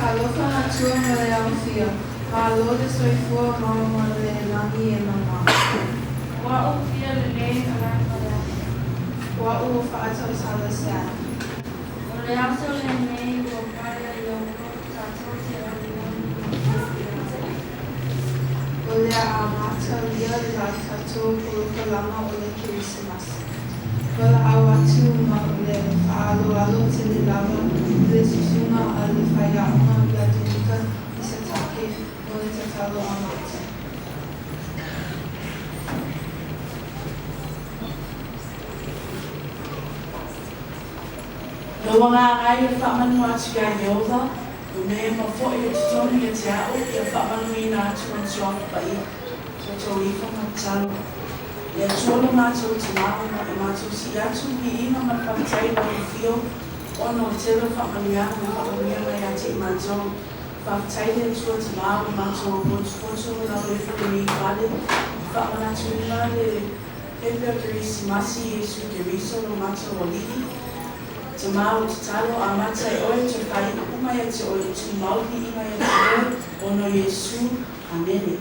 Talofa na tua mele au fia. Malo de soifua mama le langi e mama. Wa o fia le nei a mai pala. Wa u whaatau sala sea. O le aso le nei o pare i o ko tatou te ali nani O lea a mata lia la tatou kuluka lama o le kirisimasi. Wala awa tu ma o le alo alo te le lava le susuna a le whaia ona la Danica i se take o le tatalo a mata. No wanga ngai e whamanu atu kia Yehova, o me ma fo e tutoni e te au, e whamanu i nā atu an suafu pa i, so tō i whamatalo. E tuolo mātou te māu ma e mātou si atu ki ina ma whakatai no i whio, ono te re whamanu iau me whamanu iau mai ati i mātou. Whakatai le tua te māu i mātou potu na o e whakani i whale, whamanatu i male pepe o kirisi masi Yesu ke riso no mātou o lihi. Te mau te talo a mata e oe te whai umai e te oe tu mauhi inga e te oe ono Yesu. Amen.